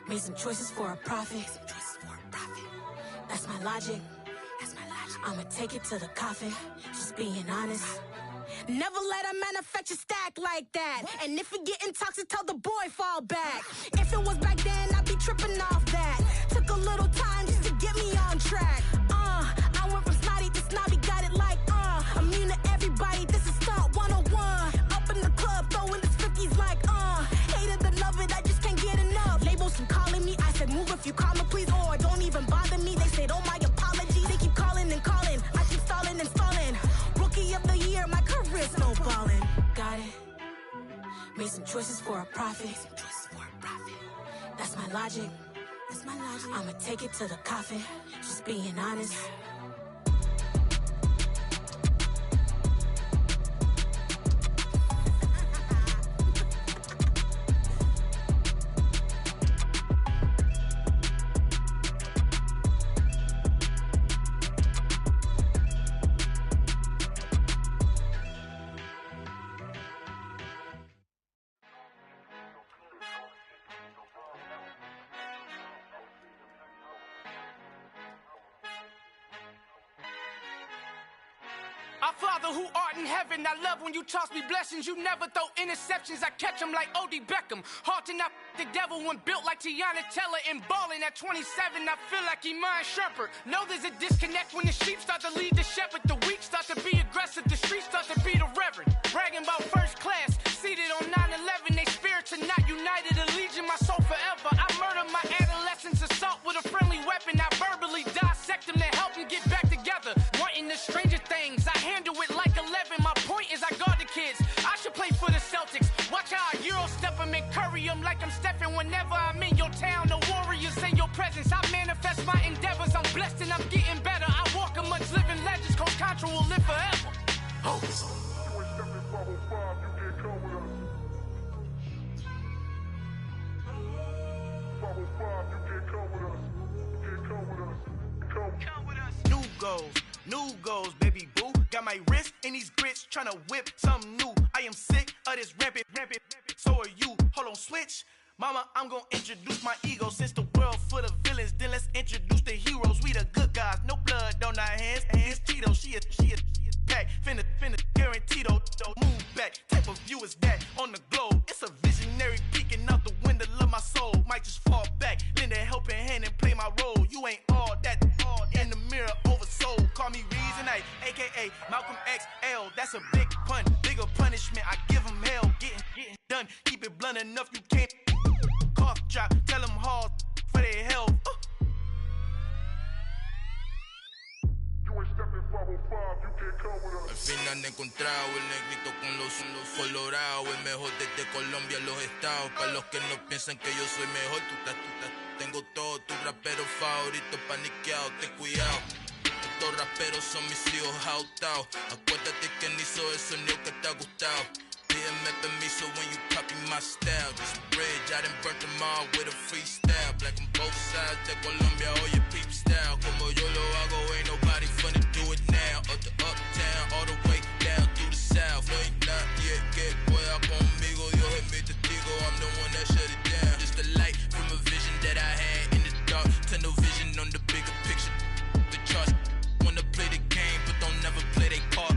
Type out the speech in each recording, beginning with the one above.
Made some choices for a profit. That's my logic. I'ma take it to the coffin. Just being honest. Never let a manufacture stack like that. And if it getting toxic, tell the boy fall back. If it was back then, I'd be tripping off that. Took a little time just to get me on track. I went from snotty to snobby, got it like immune to everybody. This is stunt 101. Up in the club, throwing the 50s like hate it and love it, I just can't get enough. Labels keep calling me, I said move if you call me please, or don't even bother me. They said oh my apology, they keep calling and calling. I keep stalling and stalling. Rookie of the year, my career snowballing. Got it. Made some choices for a profit. That's my logic. I'ma take it to the coffin. Just being honest. Our Father who art in heaven, I love when you toss me blessings. You never throw interceptions, I catch them like O.D. Beckham. Hard to not the devil when built like Tiana Teller and balling at 27. I feel like Iman Shumpert. Know there's a disconnect when the sheep start to lead the shepherd. The weak start to be aggressive, the streets start to be the reverend. Bragging about first class, seated on 9/11. They spirits are not united, a legion, my soul forever. I murder my adolescence, assault with a friendly weapon. I verbally dissect them to help them get back together. Wanting the stranger things, I handle it like 11. My point is I guard the kids. I should play for the Celtics. Watch how I Euro step them and curry them like I'm stepping. Whenever I'm in your town, the warriors in your presence. I manifest my endeavors. I'm blessed and I'm getting better. I walk amongst living legends. Coach Contra will live forever. Oh. New goals, baby boo. Got my wrist in these grits, tryna whip something new. I am sick of this rampant. So are you. Hold on, switch. Mama, I'm gonna introduce my ego. Since the world full of villains, then let's introduce the heroes. We the good guys, no blood on our hands. Hands Tito, she a pack. Finna guarantee though. Move back. Type of view is that on the globe? It's a visionary peeking out the window of my soul. Might just fall back, lend a helping hand and play my role. You ain't all that in the mirror oversold. Call me Reason A, aka Malcolm XL. That's a big pun, bigger punishment. I give him hell, getting done. Keep it blunt enough, you can't cough drop. Tell them hard for their health. Al fin han encontrado el negrito con los colorados, el mejor desde Colombia, los estados. Para los que no piensan que yo soy mejor, tengo todos tus raperos favoritos paniqueados, ten cuidado. Estos raperos son mis hijos jautados. Acuérdate que ni hizo el sonido que te ha gustado. Pídeme permiso when you copy my style. This bridge, I done burnt them all with a freestyle. Black on both sides de Colombia, oye peep style. Como yo lo hago, ain't nobody finna do it now. Up the uptown, all the way down through the south. No hay nadie que pueda conmigo. Dios es mi testigo, I'm the one that shut it down. Just the light from a vision that I had in the dark. Tunnel vision on the bigger picture. The charts wanna play the game, but don't never play their part.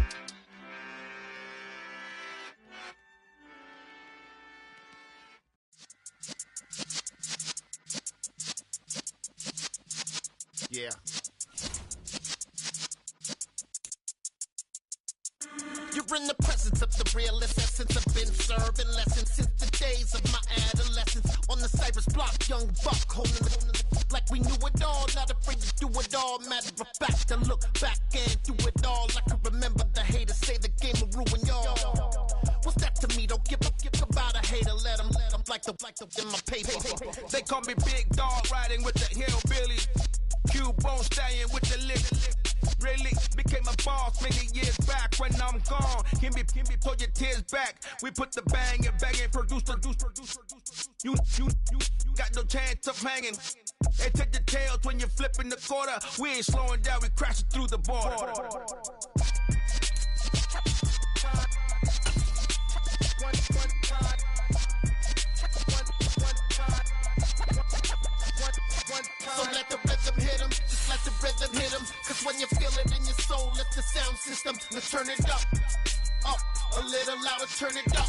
Yeah. You're in the presence of the realest essence. I've been serving lessons since the days of my adolescence. On the Cypress block, young buck holding the like we knew it all. Not afraid to do it all. Matter of fact, to look back and do it all. I can remember the haters say the game will ruin y'all. What's that to me? Don't give about a hater. Let them like the in my paper. They call me Big Dog, riding with the hillbillies. Cubone stallion with the lip. Really became a boss many years back. When I'm gone, can be pull your tears back. We put the bang and produce. You got no chance of hanging. They take the tails when you're flipping the quarter. We ain't slowing down, we crashing through the border. That's when you feel it in your soul. Lift the sound system, let's turn it up. Up, a little louder, turn it up.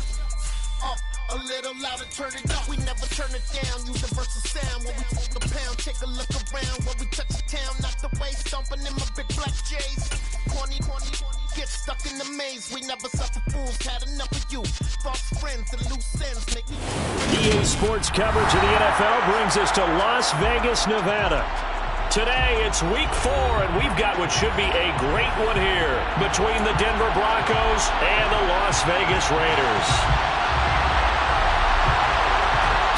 Up, a little louder, turn it up. We never turn it down, universal sound. When we take a pound, take a look around. When we touch the town, not the way, stomping in my big black J's. Corny, get stuck in the maze. We never suffer fools, had enough of you. False friends and loose ends make me... EA Sports coverage of the NFL brings us to Las Vegas, Nevada. Today, it's week 4, and we've got what should be a great one here between the Denver Broncos and the Las Vegas Raiders.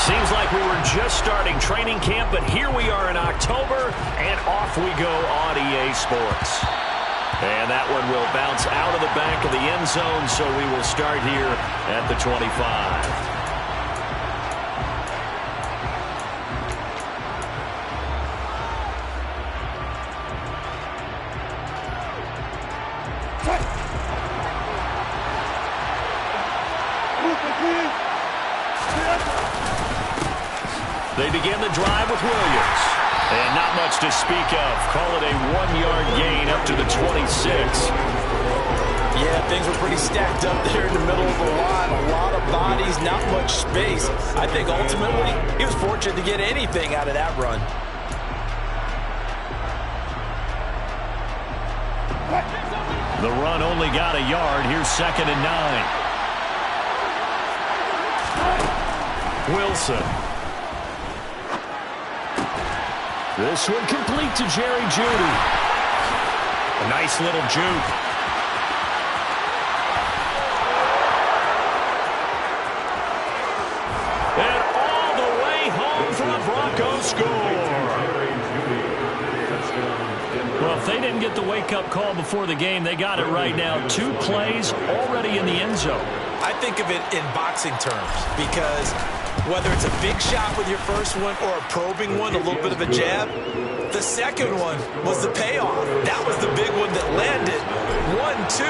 Seems like we were just starting training camp, but here we are in October, and off we go on EA Sports. And that one will bounce out of the back of the end zone, so we will start here at the 25. They begin the drive with Williams. And not much to speak of. Call it a 1-yard gain up to the 26. Yeah, things were pretty stacked up there in the middle of the line. A lot of bodies, not much space. I think ultimately he was fortunate to get anything out of that run. The run only got a yard. Here's 2nd and 9. Wilson. This one complete to Jerry Jeudy. A nice little juke. And all the way home for the Broncos score. Well, if they didn't get the wake-up call before the game, they got it right now. 2 plays already in the end zone. I think of it in boxing terms because whether it's a big shot with your first one or a probing one, a little bit of a jab, the second one was the payoff. That was the big one that landed. 1-2,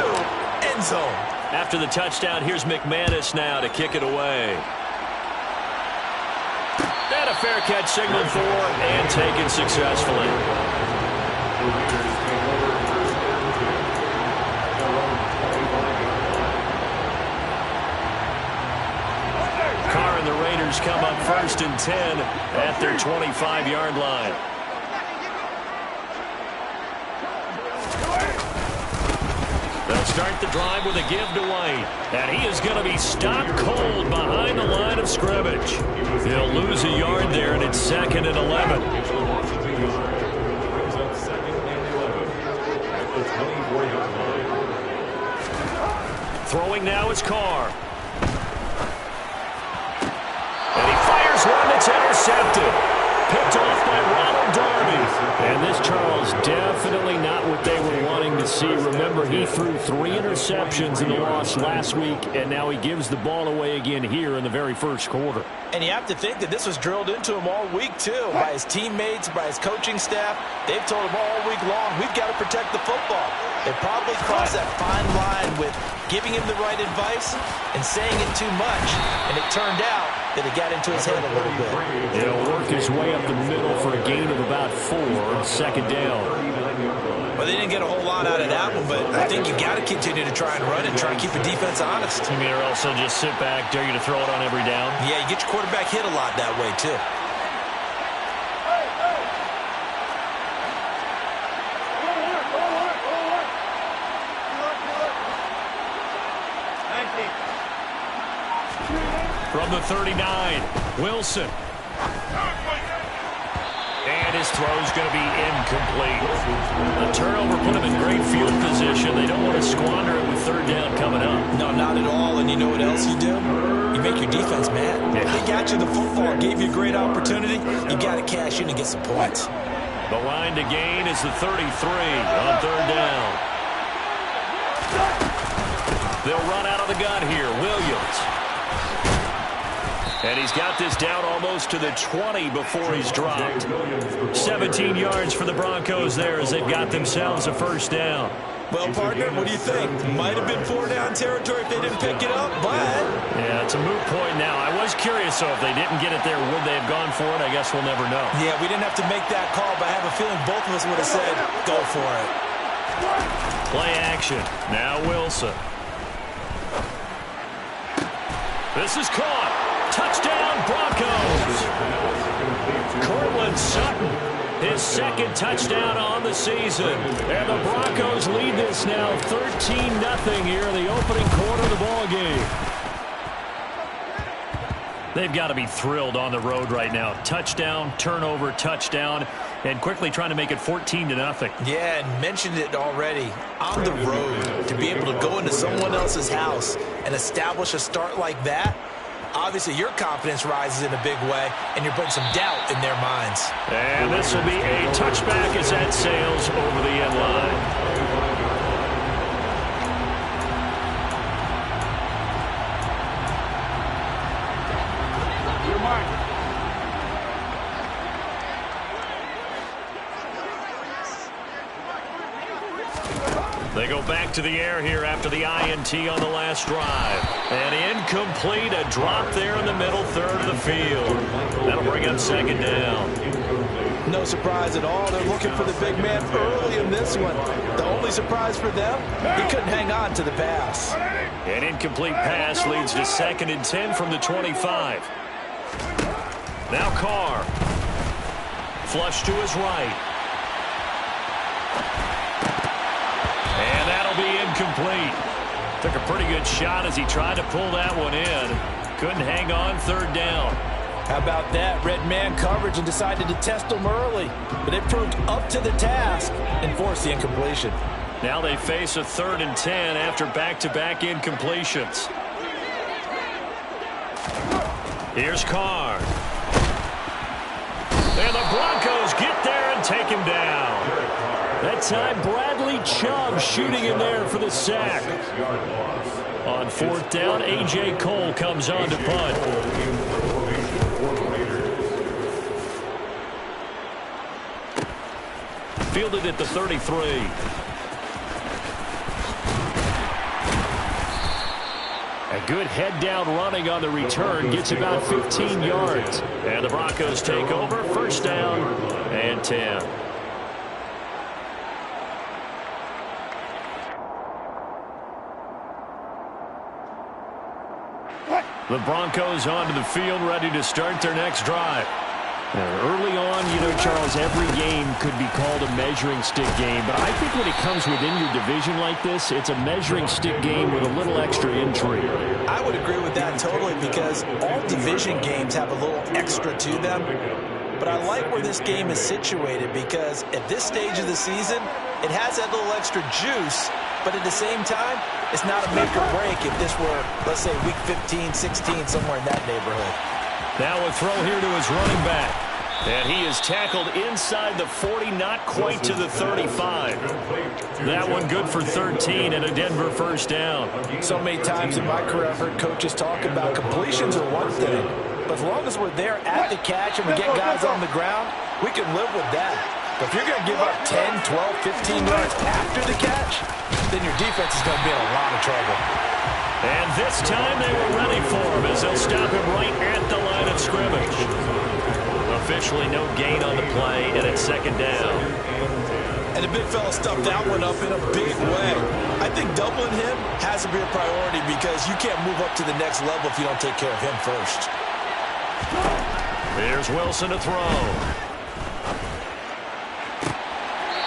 end zone. After the touchdown, here's McManus now to kick it away. And a fair catch signaled for and taken successfully. Carr and the Raiders come up 1st and 10 at their 25-yard line. They'll start the drive with a give to White. And he is going to be stopped cold behind the line of scrimmage. He'll lose a yard there, and it's 2nd and 11. Throwing now is Carr. And he fires one that's intercepted. Picked off by Ronald Darby. And this, Charles, definitely not what they were wanting to see. Remember, he threw 3 interceptions in the loss last week, and now he gives the ball away again here in the very first quarter. And you have to think that this was drilled into him all week, too, by his teammates, by his coaching staff. They've told him all week long, we've got to protect the football. They probably crossed that fine line with giving him the right advice and saying it too much, and it turned out that it got into his head a little bit. He'll work his way up the middle for a gain of about 4, 2nd down. Well, they didn't get a whole lot out of that one, but I think you got to continue to try and run and try and keep the defense honest. You mean, or also just sit back, dare you to throw it on every down? Yeah, you get your quarterback hit a lot that way, too. From the 39, Wilson. And his throw's going to be incomplete. The turnover put him in great field position. They don't want to squander it with 3rd down coming up. No, not at all. And you know what else you do? You make your defense mad. Yeah. They got you the football, gave you a great opportunity. You got to cash in and get some points. The line to gain is the 33 on 3rd down. They'll run out of the gun here. Williams. And he's got this down almost to the 20 before he's dropped. 17 yards for the Broncos there as they've got themselves a 1st down. Well, partner, what do you think? Might have been 4-down territory if they didn't pick it up, but... Yeah, it's a moot point now. I was curious, so if they didn't get it there, would they have gone for it? I guess we'll never know. Yeah, we didn't have to make that call, but I have a feeling both of us would have said, go for it. Play action. Now Wilson. This is caught. Touchdown, Broncos. Cortland Sutton, his second touchdown on the season. And the Broncos lead this now 13-0 here in the opening quarter of the ball game. They've got to be thrilled on the road right now. Touchdown, turnover, touchdown, and quickly trying to make it 14-0. Yeah, and mentioned it already. On the road, to be able to go into someone else's house and establish a start like that, obviously your confidence rises in a big way, and you're putting some doubt in their minds. And this will be a touchback as that sails over the end line. They go back to the air here after the INT on the last drive. And incomplete, a drop there in the middle third of the field. That'll bring up second down. No surprise at all. They're looking for the big man early in this one. The only surprise for them, he couldn't hang on to the pass. An incomplete pass leads to 2nd and 10 from the 25. Now Carr. Flush to his right. And that'll be incomplete. Took a pretty good shot as he tried to pull that one in. Couldn't hang on, third down. How about that? Red man coverage and decided to test him early. But it proved up to the task and forced the incompletion. Now they face a 3rd and 10 after back-to-back incompletions. Here's Carr. And the Broncos get there and take him down. That time, Bradley Chubb shooting in there for the sack. On 4th down, A.J. Cole comes on to punt. Fielded at the 33. A good head-down running on the return gets about 15 yards. And the Broncos take over, 1st down and 10. The Broncos onto the field, ready to start their next drive. Early on, you know, Charles, every game could be called a measuring stick game. But I think when it comes within your division like this, it's a measuring stick game with a little extra intrigue. I would agree with that totally because all division games have a little extra to them. But I like where this game is situated because at this stage of the season, it has that little extra juice. But at the same time, it's not a make or break if this were, let's say, week 15, 16, somewhere in that neighborhood. Now a throw here to his running back. And he is tackled inside the 40, not quite to the 35. That one good for 13 and a Denver 1st down. So many times in my career I've heard coaches talk about completions are one thing. But as long as we're there at the catch and we get guys on the ground, we can live with that. But if you're going to give up 10, 12, 15 yards after the catch, then your defense is going to be in a lot of trouble. And this time they were ready for him as they'll stop him right at the line of scrimmage. Officially no gain on the play, and it's 2nd down. And the big fella stuffed that one up in a big way. I think doubling him has to be a priority because you can't move up to the next level if you don't take care of him first. Here's Wilson to throw.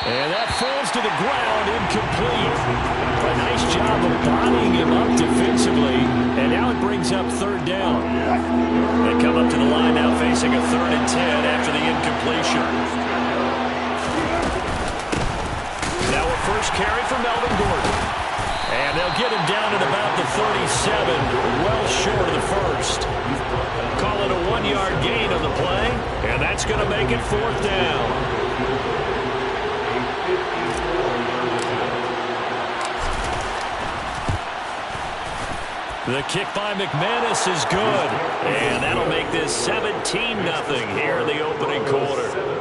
And that falls to the ground, incomplete. A nice job of bodying him up defensively, and now it brings up 3rd down. They come up to the line now facing a 3rd and 10 after the incompletion. Now a first carry for Melvin Gordon. And they'll get him down at about the 37, well short of the 1st. Call it a 1-yard gain on the play, and that's going to make it 4th down. The kick by McManus is good, and that'll make this 17-0 here in the opening quarter.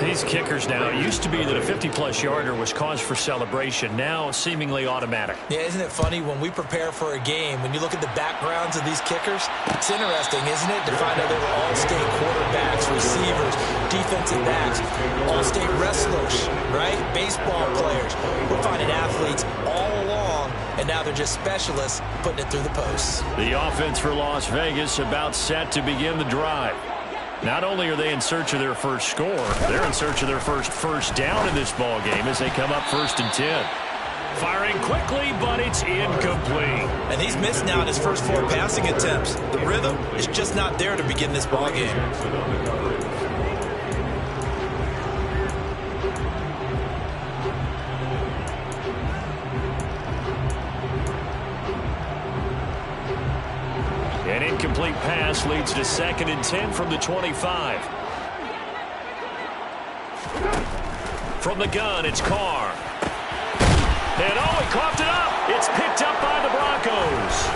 These kickers now, it used to be that a 50-plus yarder was cause for celebration. Now, seemingly automatic. Yeah, isn't it funny when we prepare for a game, when you look at the backgrounds of these kickers, it's interesting, isn't it, to find out they were all-state quarterbacks, receivers, defensive backs, all-state wrestlers, right? Baseball players. We're finding athletes all along, and now they're just specialists putting it through the posts. The offense for Las Vegas about set to begin the drive. Not only are they in search of their first score, they're in search of their first down in this ball game as they come up 1st and 10. Firing quickly, but it's incomplete. And he's missed now in his first 4 passing attempts. The rhythm is just not there to begin this ball game. An incomplete pass leads to 2nd and 10 from the 25. From the gun, it's Carr. And he coughed it up. It's picked up by the Broncos.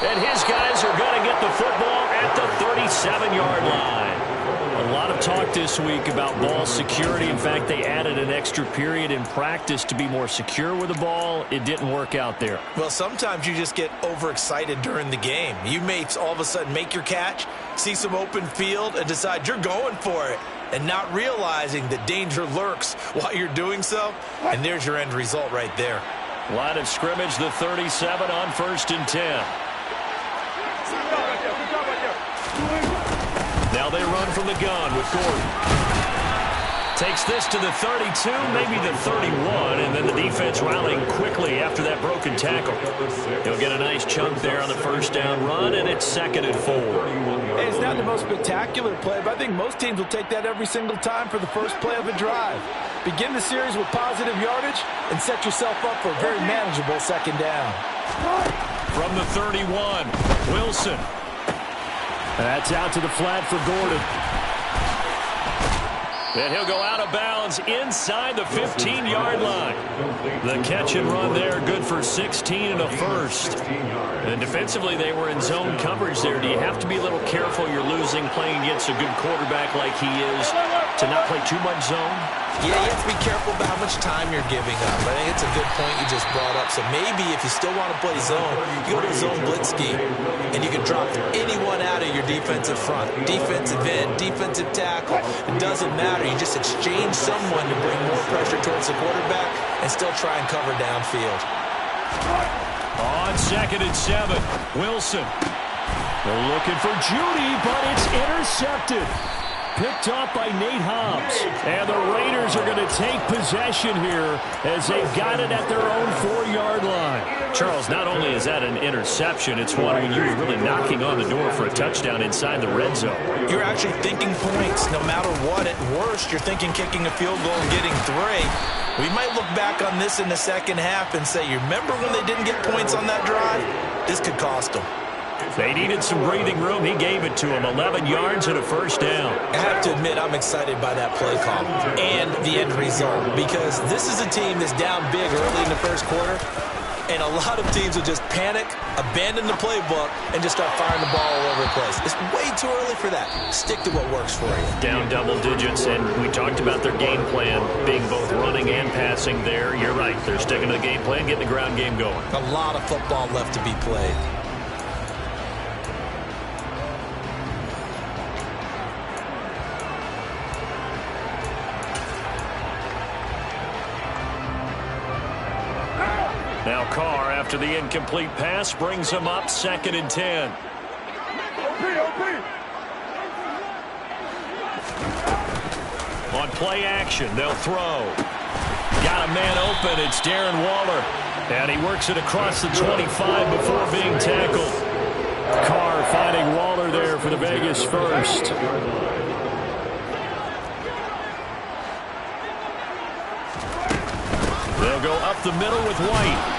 And his guys are going to get the football at the 37-yard line. A lot of talk this week about ball security. In fact, they added an extra period in practice to be more secure with the ball. It didn't work out there. Well, sometimes you just get overexcited during the game. You may all of a sudden make your catch, see some open field, and decide you're going for it, and not realizing that danger lurks while you're doing so. And there's your end result right there. Line of scrimmage, the 37 on 1st and 10. Now they run from the gun with Gordon. Takes this to the 32, maybe the 31, and then the defense rallying quickly after that broken tackle. He'll get a nice chunk there on the 1st down run, and it's 2nd and 4. Hey, it's not the most spectacular play, but I think most teams will take that every single time for the first play of a drive. Begin the series with positive yardage and set yourself up for a very manageable 2nd down. From the 31, Wilson. That's out to the flat for Gordon. And he'll go out of bounds inside the 15-yard line. The catch and run there, good for 16 and a first. And defensively, they were in zone coverage there. Do you have to be a little careful you're losing playing against a good quarterback like he is to not play too much zone? Yeah, you have to be careful about how much time you're giving up. I think it's a good point you just brought up. So maybe if you still want to play zone, you go to a zone blitz scheme, and you can drop anyone out of your defensive front. Defensive end, defensive tackle. It doesn't matter. You just exchange someone to bring more pressure towards the quarterback and still try and cover downfield. On 2nd and 7, Wilson. They're looking for Judy, but it's intercepted. Picked off by Nate Hobbs. And the Raiders are going to take possession here as they've got it at their own 4-yard line. Charles, not only is that an interception, it's one when you're really knocking on the door for a touchdown inside the red zone. You're actually thinking points no matter what. At worst, you're thinking kicking a field goal and getting 3. We might look back on this in the second half and say, you remember when they didn't get points on that drive? This could cost them. They needed some breathing room. He gave it to them. 11 yards and a 1st down. I have to admit, I'm excited by that play call and the end result, because this is a team that's down big early in the 1st quarter, and a lot of teams will just panic, abandon the playbook, and just start firing the ball all over the place. It's way too early for that. Stick to what works for you. Down double digits, and we talked about their game plan being both running and passing there. You're right. They're sticking to the game plan, getting the ground game going. A lot of football left to be played. Now Carr, after the incomplete pass, brings him up 2nd and 10. On play action, they'll throw. Got a man open. It's Darren Waller. And he works it across the 25 before being tackled. Carr finding Waller there for the Vegas first. They'll go up the middle with White.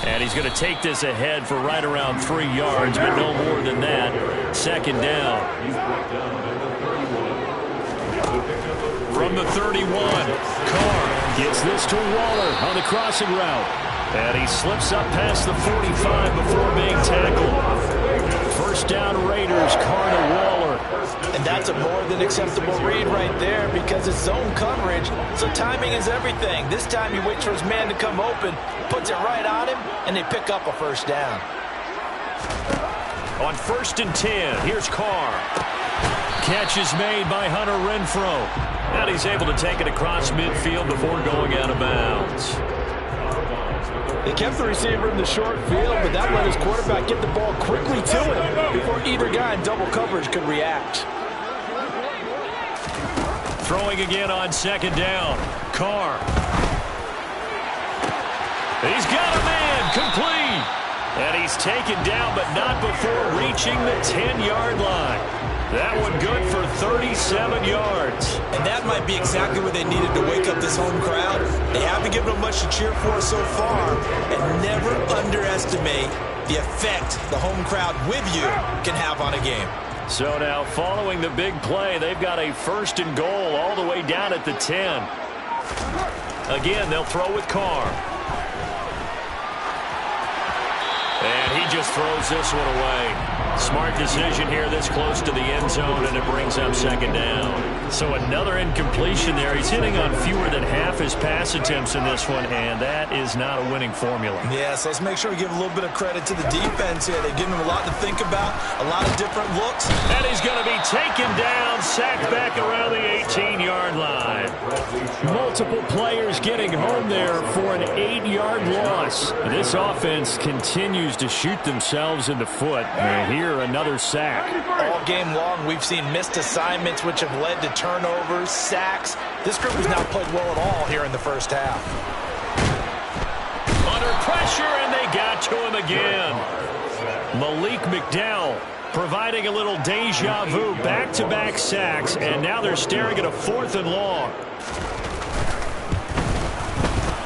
And he's going to take this ahead for right around 3 yards, but no more than that. 2nd down. From the 31, Carr gets this to Waller on the crossing route. And he slips up past the 45 before being tackled. First down Raiders, Carr to Waller. And that's a more than acceptable read right there because it's zone coverage, so timing is everything. This time he waits for his man to come open, puts it right on him, and they pick up a first down. On 1st and 10, here's Carr. Catch is made by Hunter Renfrow. And he's able to take it across midfield before going out of bounds. They kept the receiver in the short field, but that let his quarterback get the ball quickly to him before either guy in double coverage could react. Throwing again on 2nd down. Carr. He's got a man complete. And he's taken down, but not before reaching the 10-yard line. That one good for 37 yards. And that might be exactly what they needed to wake up this home crowd. They haven't given them much to cheer for so far. And never underestimate the effect the home crowd with you can have on a game. So now following the big play, they've got a 1st and goal all the way down at the 10. Again, they'll throw with Carr. And he just throws this one away. Smart decision here this close to the end zone, and it brings up 2nd down. So another incompletion there. He's hitting on fewer than half his pass attempts in this one, and that is not a winning formula. Yes, let's make sure we give a little bit of credit to the defense here. They've given him a lot to think about, a lot of different looks. And he's going to be taken down, sacked back around the 18-yard line. Multiple players getting home there for an 8-yard loss. This offense continues to shoot themselves in the foot. And here, another sack. All game long, we've seen missed assignments, which have led to turnovers, sacks. This group has not played well at all here in the first half. Under pressure, and they got to him again. Malik McDowell providing a little deja vu, back-to-back sacks, and now they're staring at a 4th and long.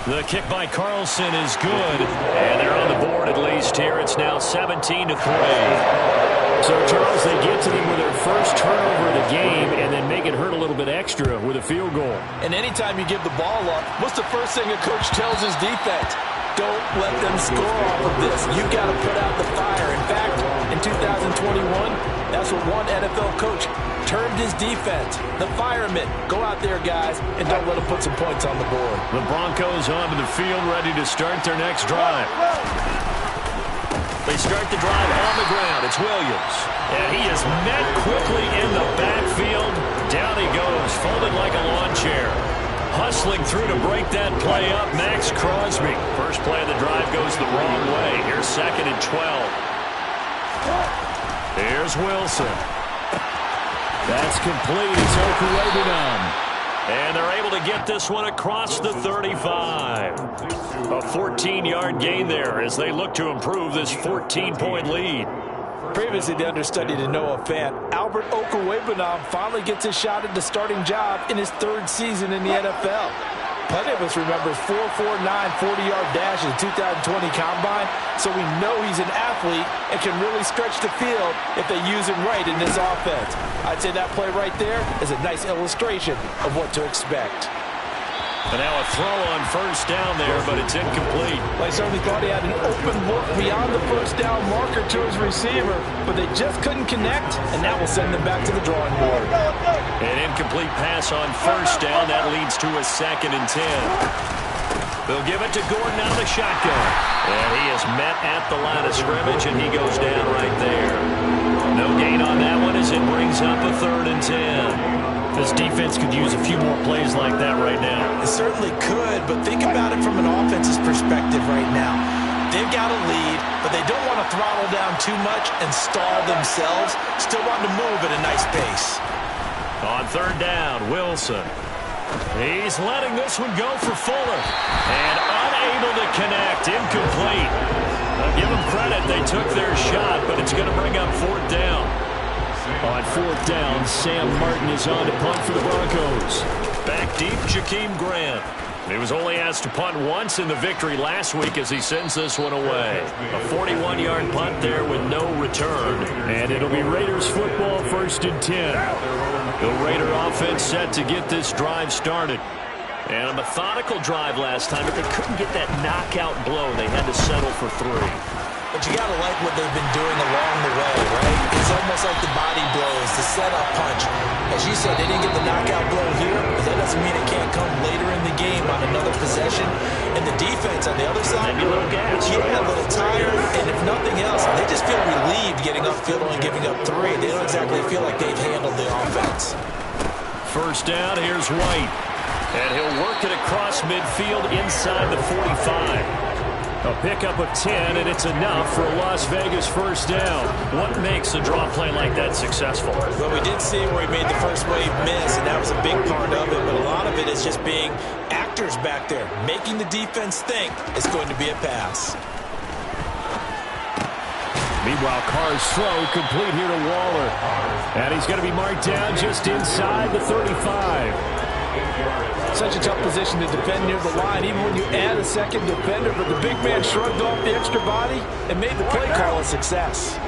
The kick by Carlson is good, and they're on the board at least here. It's now 17-3. So, Charles, they get to them with their first turnover of the game and then make it hurt a little bit extra with a field goal. And anytime you give the ball up, what's the first thing a coach tells his defense? Don't let them score off of this. You've got to put out the fire. In fact, in 2021, that's what one NFL coach termed his defense. The firemen. Go out there, guys, and don't let them put some points on the board. The Broncos onto the field, ready to start their next drive. They start the drive on the ground. It's Williams. And he is met quickly in the backfield. Down he goes, folded like a lawn chair. Hustling through to break that play up, Max Crosby. First play of the drive goes the wrong way. Here's 2nd and 12. Here's Wilson. That's complete. It's Okurebunom. And they're able to get this one across the 35. A 14-yard gain there as they look to improve this 14-point lead. Previously the understudy to Noah Fant, Albert Okurebunom finally gets a shot at the starting job in his 3rd season in the NFL. Plenty of us remember 4.49 40-yard dash in the 2020 Combine, so we know he's an athlete and can really stretch the field if they use him right in this offense. I'd say that play right there is a nice illustration of what to expect. And now a throw on 1st down there, but it's incomplete. Well, I certainly thought he had an open look beyond the 1st down marker to his receiver, but they just couldn't connect, and that will send them back to the drawing board. An incomplete pass on 1st down. That leads to a 2nd and 10. They'll give it to Gordon out of the shotgun. And he is met at the line of scrimmage, and he goes down right there. No gain on that one as it brings up a 3rd and 10. This defense could use a few more plays like that right now. It certainly could, but think about it from an offense's perspective right now. They've got a lead, but they don't want to throttle down too much and stall themselves. Still want to move at a nice pace. On 3rd down, Wilson. He's letting this one go for Fuller. And unable to connect. Incomplete. I'll give them credit. They took their shot, but it's going to bring up 4th down. On 4th down, Sam Martin is on to punt for the Broncos. Back deep, Jakeem Grant. He was only asked to punt once in the victory last week as he sends this one away. A 41-yard punt there with no return. And it'll be Raiders football, 1st and 10. The Raider offense set to get this drive started. And a methodical drive last time, but they couldn't get that knockout blow. They had to settle for 3. But you got to like what they've been doing along the way, right? It's almost like the body blows, the setup punch. As you said, they didn't get the knockout blow here, but that doesn't mean it can't come later in the game on another possession. And the defense on the other side, maybe a little gas. Yeah, a little tired, and if nothing else, they just feel relieved getting upfield and giving up 3. They don't exactly feel like they've handled the offense. 1st down, here's White. And he'll work it across midfield inside the 45. A pickup of 10, and it's enough for a Las Vegas 1st down. What makes a draw play like that successful? Well, we did see where he made the first wave miss, and that was a big part of it. But a lot of it is just being actors back there, making the defense think it's going to be a pass. Meanwhile, Carr's throw complete here to Waller. And he's going to be marked down just inside the 35. Such a tough position to defend near the line, even when you add a second defender. But the big man shrugged off the extra body and made the play call a success.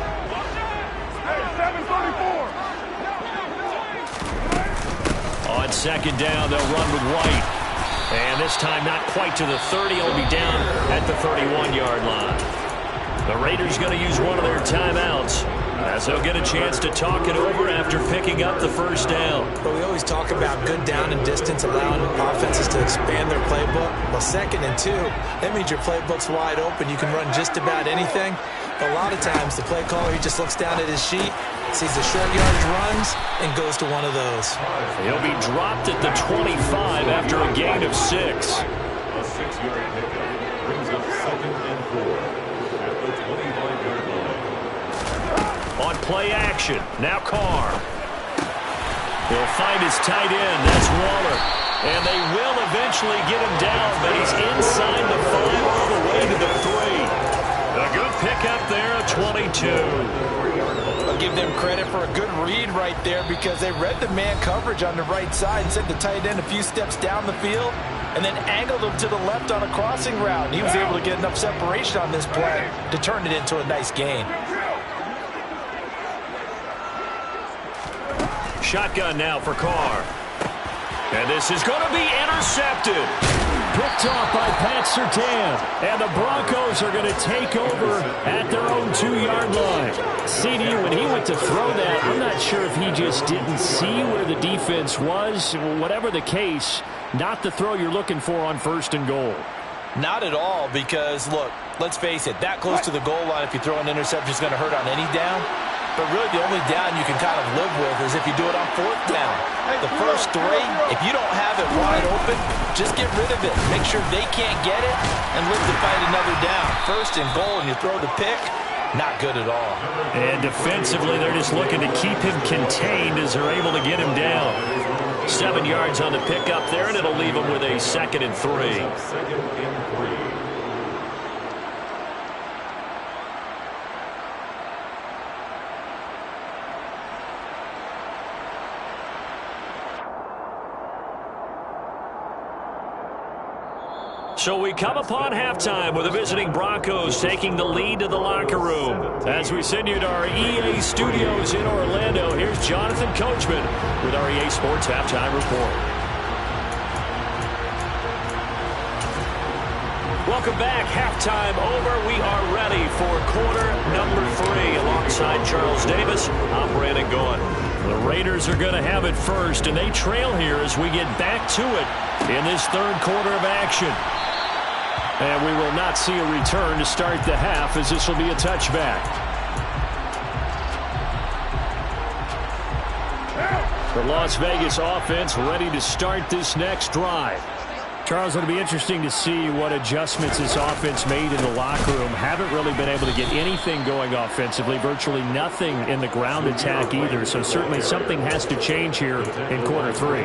On 2nd down, they'll run with White. And this time not quite to the 30. He'll be down at the 31-yard line. The Raiders going to use one of their timeouts as they'll get a chance to talk it over after picking up the 1st down. But we always talk about good down and distance, allowing offenses to expand their playbook. Well, 2nd and 2, that means your playbook's wide open. You can run just about anything. But a lot of times, the play caller, he just looks down at his sheet, sees the short yardage runs, and goes to one of those. He'll be dropped at the 25 after a gain of 6. A 6-yard pickup brings up 2nd and 4. On play action, now Carr. He'll find his tight end, that's Waller. And they will eventually get him down, but he's inside the 5 all the way to the 3. A good pickup there, a 22. I'll give them credit for a good read right there because they read the man coverage on the right side and sent the tight end a few steps down the field and then angled him to the left on a crossing route. And he was able to get enough separation on this play to turn it into a nice gain. Shotgun now for Carr. And this is going to be intercepted. Picked off by Pat Surtain. And the Broncos are going to take over at their own 2-yard line. CD, when he went to throw that, I'm not sure if he just didn't see where the defense was. Whatever the case, not the throw you're looking for on 1st and goal. Not at all because, look, let's face it, that close to the goal line, if you throw an interception, is going to hurt on any down. But really, the only down you can kind of live with is if you do it on 4th down. The first 3, if you don't have it wide open, just get rid of it. Make sure they can't get it and live to fight another down. 1st and goal, and you throw the pick, not good at all. And defensively, they're just looking to keep him contained as they're able to get him down. 7 yards on the pickup there, and it'll leave him with a 2nd and 3. 2nd and 3. So we come upon halftime with the visiting Broncos taking the lead to the locker room. As we send you to our EA studios in Orlando, here's Jonathan Coachman with our EA Sports Halftime Report. Welcome back. Halftime over. We are ready for quarter number 3. Alongside Charles Davis, I'm Brandon Goen. The Raiders are going to have it first, and they trail here as we get back to it in this 3rd quarter of action. And we will not see a return to start the half, as this will be a touchback. The Las Vegas offense ready to start this next drive. Charles, it'll be interesting to see what adjustments this offense made in the locker room. Haven't really been able to get anything going offensively, virtually nothing in the ground attack either. So certainly something has to change here in quarter 3.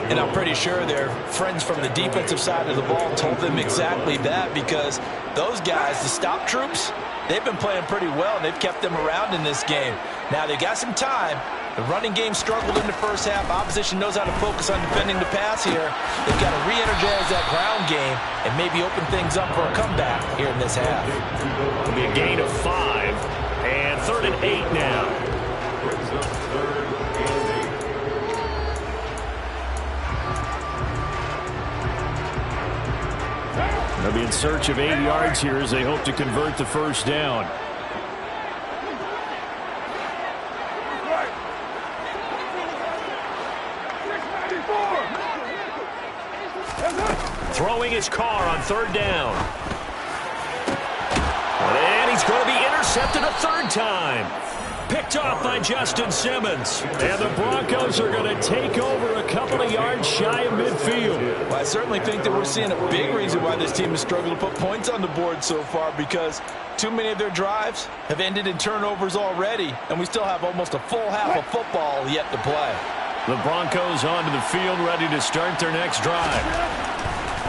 And I'm pretty sure their friends from the defensive side of the ball told them exactly that, because those guys, the stop troops, they've been playing pretty well, and they've kept them around in this game. Now, they've got some time. The running game struggled in the first half. Opposition knows how to focus on defending the pass here. They've got to re-energize that ground game and maybe open things up for a comeback here in this half. It'll be a gain of 5, and 3rd and 8 now. They'll be in search of 8 yards here as they hope to convert the first down. Throwing his car on 3rd down. And he's going to be intercepted a 3rd time. Picked off by Justin Simmons. And the Broncos are going to take over a couple of yards shy of midfield. Well, I certainly think that we're seeing a big reason why this team has struggled to put points on the board so far, because too many of their drives have ended in turnovers already, and we still have almost a full half of football yet to play. The Broncos onto the field, ready to start their next drive.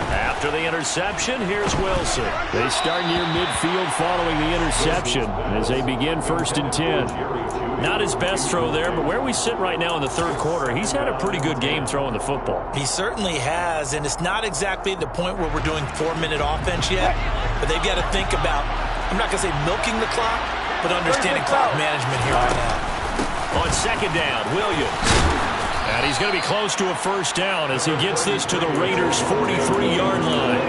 After the interception, here's Wilson. They start near midfield following the interception as they begin 1st and 10. Not his best throw there, but where we sit right now in the 3rd quarter, he's had a pretty good game throwing the football. He certainly has, and it's not exactly the point where we're doing 4-minute offense yet, but they've got to think about, I'm not going to say milking the clock, but understanding clock management here right now. On 2nd down, Williams. And he's going to be close to a first down as he gets this to the Raiders' 43-yard line.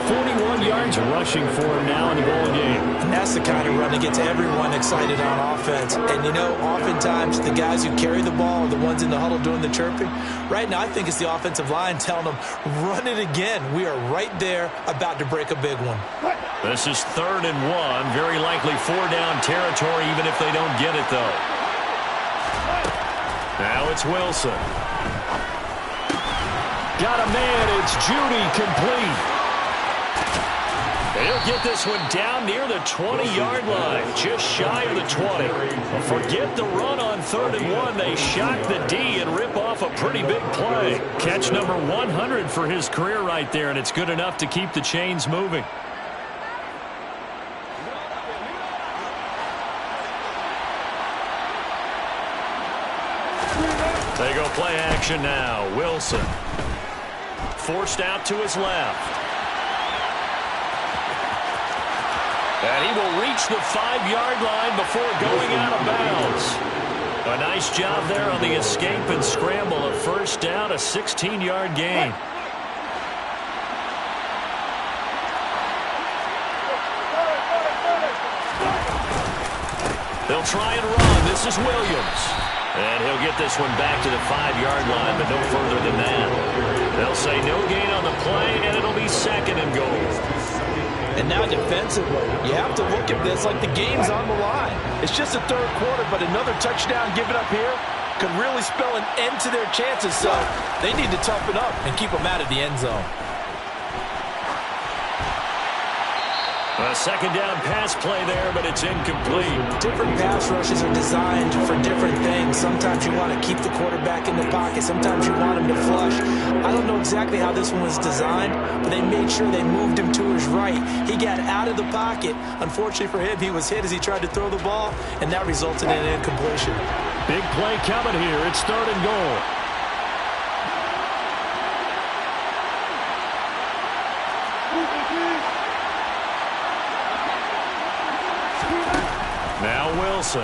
41 yards rushing for him now in the ball game. And that's the kind of run that gets everyone excited on offense. And, you know, oftentimes the guys who carry the ball are the ones in the huddle doing the chirping. Right now, I think it's the offensive line telling them, run it again. We are right there about to break a big one. This is 3rd and 1. Very likely 4-down territory, even if they don't get it, though. Now it's Wilson. Got a man. It's Judy complete. He'll get this one down near the 20-yard line, just shy of the 20. Well, forget the run on 3rd and 1. They shock the D and rip off a pretty big play. Catch number 100 for his career right there, and it's good enough to keep the chains moving. They go play action now. Wilson forced out to his left. And he will reach the 5-yard line before going out of bounds. A nice job there on the escape and scramble. A first down, a 16-yard gain. They'll try and run. This is Williams. And he'll get this one back to the 5-yard line, but no further than that. They'll say no gain on the play, and it'll be 2nd and goal. And now defensively, you have to look at this like the game's on the line. It's just the 3rd quarter, but another touchdown given up here could really spell an end to their chances. So they need to toughen up and keep them out of the end zone. A 2nd down pass play there, but it's incomplete. Different pass rushes are designed for different things. Sometimes you want to keep the quarterback in the pocket. Sometimes you want him to flush. I don't know exactly how this one was designed, but they made sure they moved him to his right. He got out of the pocket. Unfortunately for him, he was hit as he tried to throw the ball, and that resulted in an incompletion. Big play coming here. It's 3rd and goal. Now Wilson.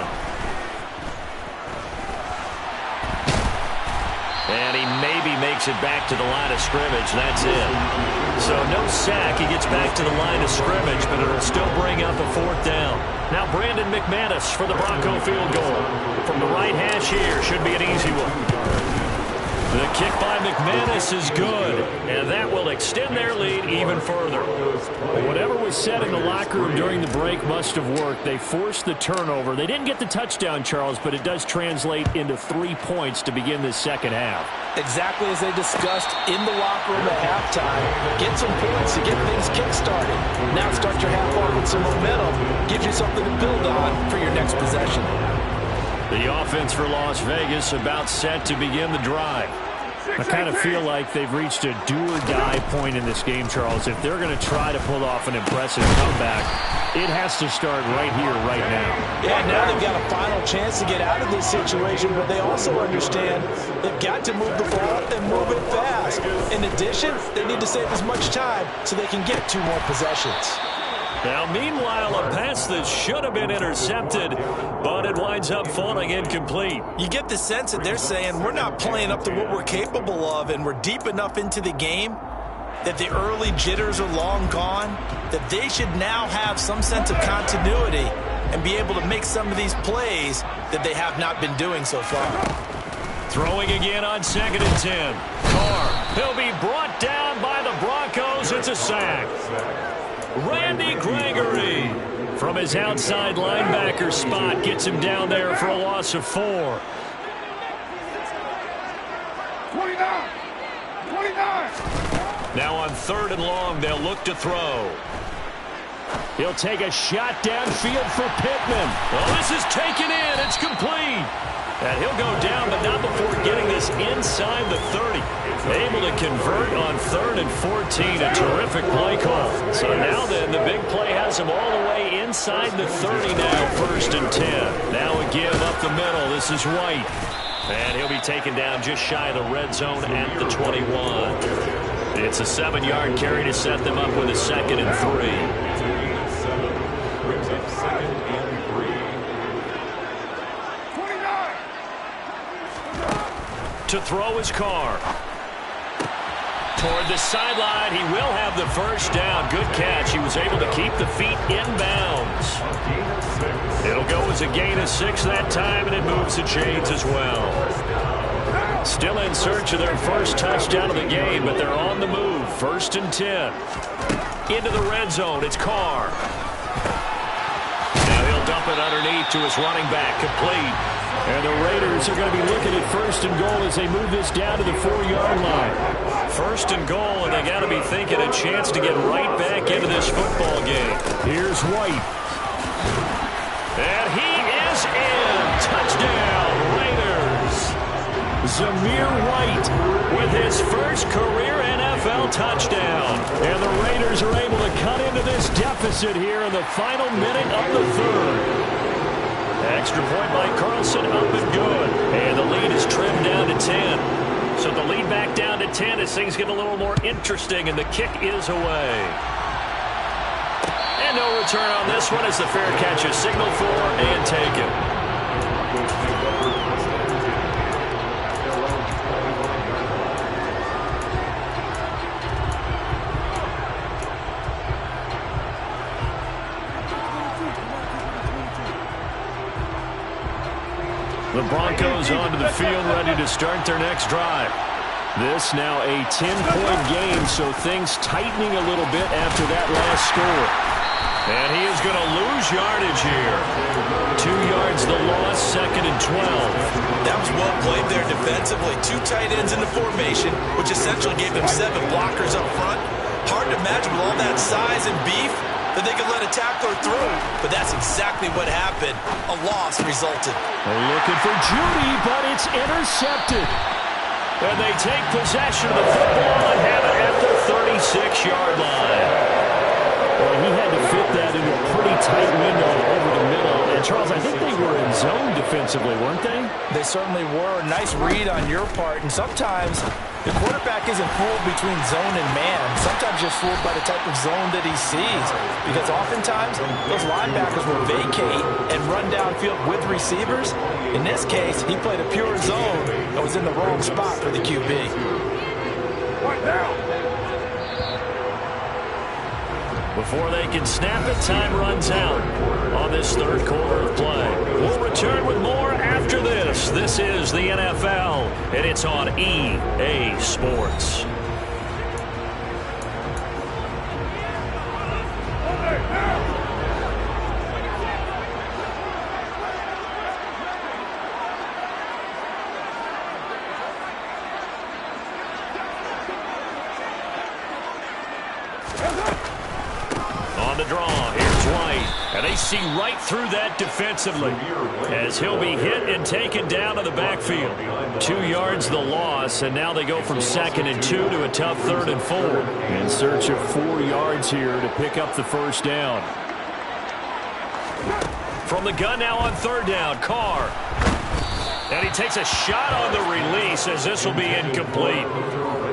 And he maybe makes it back to the line of scrimmage. That's it. So no sack. He gets back to the line of scrimmage, but it'll still bring up a 4th down. Now Brandon McManus for the Bronco field goal. From the right hash here. Should be an easy one. The kick by McManus is good, and that will extend their lead even further. Whatever was said in the locker room during the break must have worked. They forced the turnover. They didn't get the touchdown, Charles, but it does translate into 3 points to begin this 2nd half. Exactly as they discussed in the locker room at halftime. Get some points to get things kick-started. Now start your half off with some momentum. Gives you something to build on for your next possession. The offense for Las Vegas about set to begin the drive. I kind of feel like they've reached a do-or-die point in this game, Charles. If they're going to try to pull off an impressive comeback, it has to start right here, right now. Yeah, now they've got a final chance to get out of this situation, but they also understand they've got to move the ball and move it fast. In addition, they need to save as much time so they can get 2 more possessions. Now, meanwhile, a pass that should have been intercepted, but it winds up falling incomplete. You get the sense that they're saying we're not playing up to what we're capable of, and we're deep enough into the game that the early jitters are long gone, that they should now have some sense of continuity and be able to make some of these plays that they have not been doing so far. Throwing again on 2nd and 10. Carr. He'll be brought down by the Broncos. It's a sack. Randy Gregory from his outside linebacker spot gets him down there for a loss of 4. 29. Now on 3rd and long, they'll look to throw. He'll take a shot downfield for Pittman. Well, this is taken in. It's complete. And he'll go down, but not before getting this inside the 30. Able to convert on 3rd and 14. A terrific play call. So now then, the big play has him all the way inside the 30 now, 1st and 10. Now a give up the middle. This is White. And he'll be taken down just shy of the red zone at the 21. It's a 7-yard carry to set them up with a 2nd and 3. Brings up 2nd and 3. To throw his Carr. Toward the sideline, he will have the first down. Good catch. He was able to keep the feet inbounds. It'll go as a gain of 6 that time, and it moves the chains as well. Still in search of their first touchdown of the game, but they're on the move. 1st and 10. Into the red zone. It's Carr. Now he'll dump it underneath to his running back. Complete. And the Raiders are going to be looking at 1st and goal as they move this down to the 4-yard line. 1st and goal, and they got to be thinking a chance to get right back into this football game. Here's White. And he is in. Touchdown, Raiders. Zamir White with his first career NFL touchdown. And the Raiders are able to cut into this deficit here in the final minute of the 3rd. Extra point by Carlson, up and good. And the lead is trimmed down to 10. So the lead back down to 10 as things get a little more interesting, and the kick is away. And no return on this one as the fair catch is signaled for and taken. The Broncos onto the field, ready to start their next drive. This now a 10-point game, so things tightening a little bit after that last score. And he is going to lose yardage here. 2 yards the loss, 2nd and 12. That was well played there defensively. 2 tight ends in the formation, which essentially gave them 7 blockers up front. Hard to imagine with all that size and beef that they could let a tackler through. But that's exactly what happened. A loss resulted. They're looking for Judy, but it's intercepted. And they take possession of the football and have it at the 36-yard line. Well, he had to fit that in a pretty tight window over the middle. And, Charles, I think they were in zone defensively, weren't they? They certainly were. Nice read on your part. And sometimes the quarterback isn't fooled between zone and man. Sometimes just fooled by the type of zone that he sees. Because oftentimes those linebackers will vacate and run downfield with receivers. In this case, he played a pure zone and was in the wrong spot for the QB. What now? Before they can snap it, time runs out on this 3rd quarter of play. We'll return with more after this. This is the NFL, and it's on EA Sports. On the draw, here's White. And they see right through that defensively as he'll be hit and taken down to the backfield. 2 yards the loss, and now they go from 2nd and 2 to a tough 3rd and 4. In search of 4 yards here to pick up the first down. From the gun now on 3rd down, Carr. And he takes a shot on the release as this will be incomplete.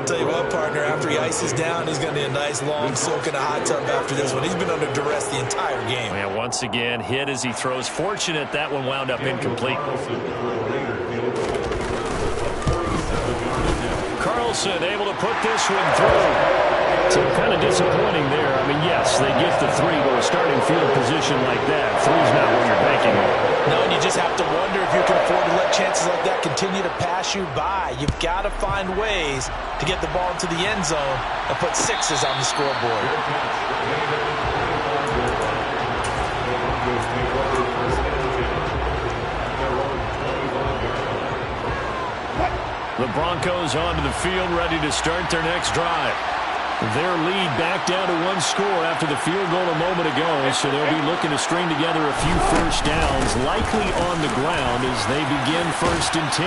Tell you what, partner, after he ices down, he's going to need a nice long soak in a hot tub after this one. He's been under duress the entire game. And once again, hit as he throws. Fortunate that one wound up incomplete. Carlson able to put this one through. So kind of disappointing there. I mean, yes, they get the 3, but a starting field position like that, 3's not what you're banking on. No, and you just have to wonder if you can afford to let chances like that continue to pass you by. You've got to find ways to get the ball into the end zone and put 6s on the scoreboard. The Broncos onto the field, ready to start their next drive. Their lead back down to 1 score after the field goal a moment ago, so they'll be looking to string together a few first downs, likely on the ground as they begin 1st and 10.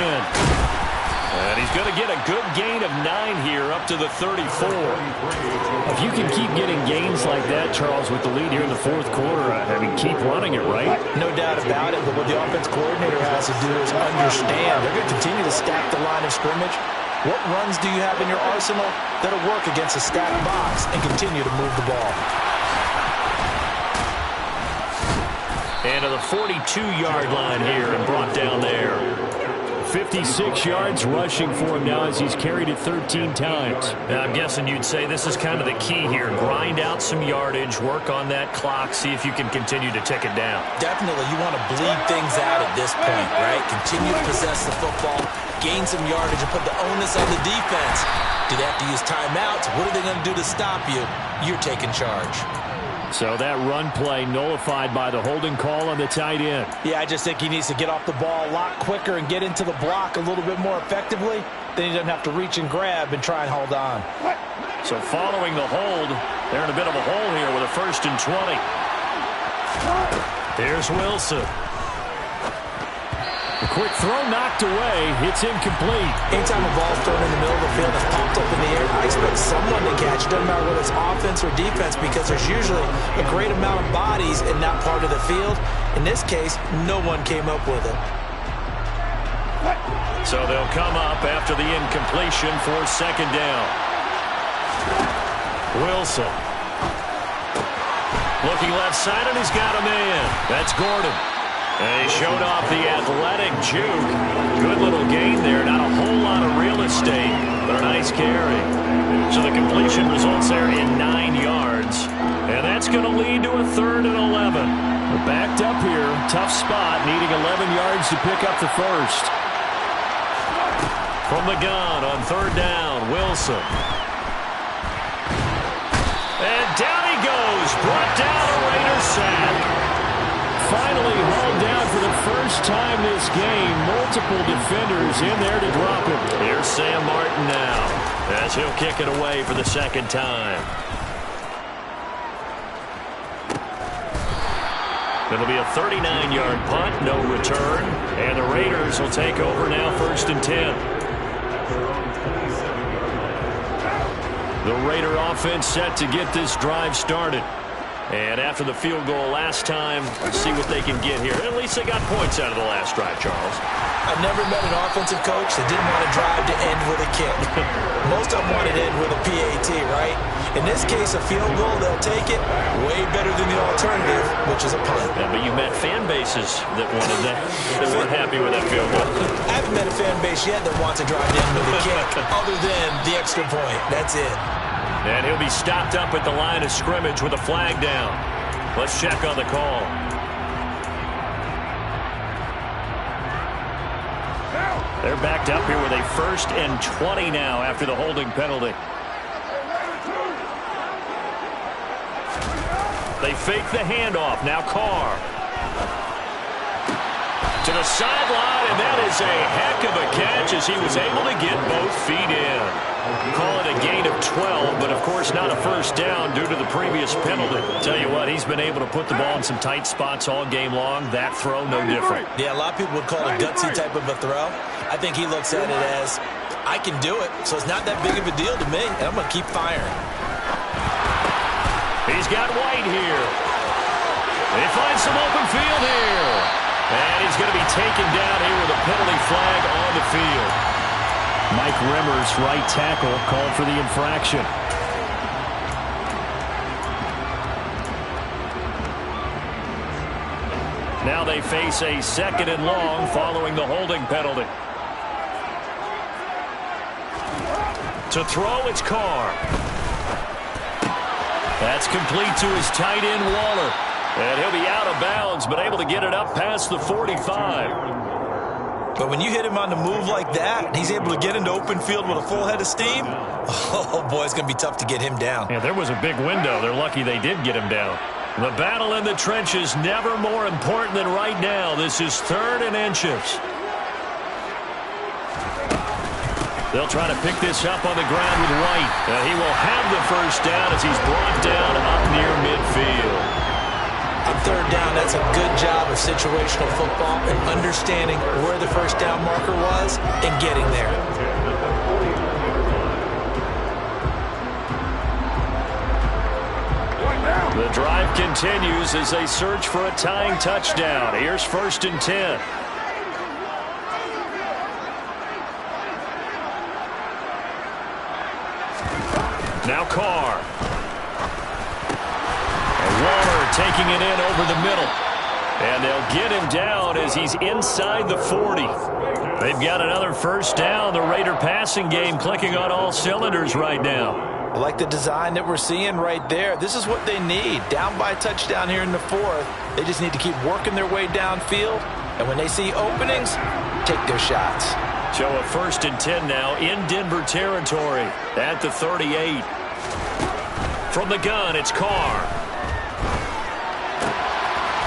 And he's going to get a good gain of 9 here up to the 34. If you can keep getting gains like that, Charles, with the lead here in the 4th quarter, I mean, keep running it, right? No doubt about it, but what the offense coordinator has to do is understand they're going to continue to stack the line of scrimmage. What runs do you have in your arsenal that'll work against a stacked box and continue to move the ball? And to the 42-yard line here and brought down there. 56 yards rushing for him now as he's carried it 13 times. Now, I'm guessing you'd say this is kind of the key here. Grind out some yardage, work on that clock, see if you can continue to tick it down. Definitely. You want to bleed things out at this point, right? Continue to possess the football, gain some yardage, and put the onus on the defense. Do they have to use timeouts? What are they going to do to stop you? You're taking charge. So that run play nullified by the holding call on the tight end. Yeah, I just think he needs to get off the ball a lot quicker and get into the block a little bit more effectively. Then he doesn't have to reach and grab and try and hold on. So following the hold, they're in a bit of a hole here with a 1st and 20. There's Wilson. A quick throw knocked away. It's incomplete. Anytime a ball's thrown in the middle of the field that's popped up in the air, I expect someone to catch. It doesn't matter whether it's offense or defense because there's usually a great amount of bodies in that part of the field. In this case, no one came up with it. So they'll come up after the incompletion for 2nd down. Wilson. Looking left side, and he's got a man. That's Gordon. And he showed off the athletic juke. Good little gain there. Not a whole lot of real estate, but a nice carry. So the completion results there in 9 yards. And that's going to lead to a 3rd and 11. We're backed up here. Tough spot, needing 11 yards to pick up the first. From the gun on 3rd down, Wilson. And down he goes. Brought down a Raiders sack. Finally hauled down for the first time this game. Multiple defenders in there to drop him. Here's Sam Martin now as he'll kick it away for the 2nd time. It'll be a 39-yard punt, no return. And the Raiders will take over now 1st and 10. The Raider offense set to get this drive started. And after the field goal last time, let's see what they can get here. At least they got points out of the last drive, Charles. I've never met an offensive coach that didn't want to drive to end with a kick. Most of them want to end with a PAT, right? In this case, a field goal, they'll take it. Way better than the alternative, which is a punt. Yeah, but you met fan bases that wanted that, that weren't happy with that field goal. I haven't met a fan base yet that wants to drive to end with a kick, other than the extra point. That's it. And he'll be stopped up at the line of scrimmage with a flag down. Let's check on the call. They're backed up here with a 1st and 20 now after the holding penalty. They fake the handoff. Now Carr. To the sideline, and that is a heck of a catch as he was able to get both feet in. Call it a gain of 12, but of course not a first down due to the previous penalty. Tell you what, he's been able to put the ball in some tight spots all game long. That throw, no different. Yeah, a lot of people would call it a gutsy type of a throw. I think he looks at it as, I can do it, so it's not that big of a deal to me, and I'm going to keep firing. He's got White here. They find some open field here. And he's going to be taken down here with a penalty flag on the field. Mike Rimmer's right tackle called for the infraction. Now they face a 2nd and long following the holding penalty. To throw, it's Carr. That's complete to his tight end, Waller. And he'll be out of bounds, but able to get it up past the 45. But when you hit him on the move like that, he's able to get into open field with a full head of steam, oh, boy, it's going to be tough to get him down. Yeah, there was a big window. They're lucky they did get him down. The battle in the trenches never more important than right now. This is 3rd and inches. They'll try to pick this up on the ground with White. He will have the first down as he's brought down up near midfield. On 3rd down, that's a good job of situational football and understanding where the first down marker was and getting there. The drive continues as they search for a tying touchdown. Here's 1st and 10. Now Carr. And Waller taking it in over the middle. And they'll get him down as he's inside the 40. They've got another first down. The Raider passing game clicking on all cylinders right now. I like the design that we're seeing right there. This is what they need. Down by a touchdown here in the 4th. They just need to keep working their way downfield. And when they see openings, take their shots. So a 1st and 10 now in Denver territory at the 38. From the gun, it's Carr.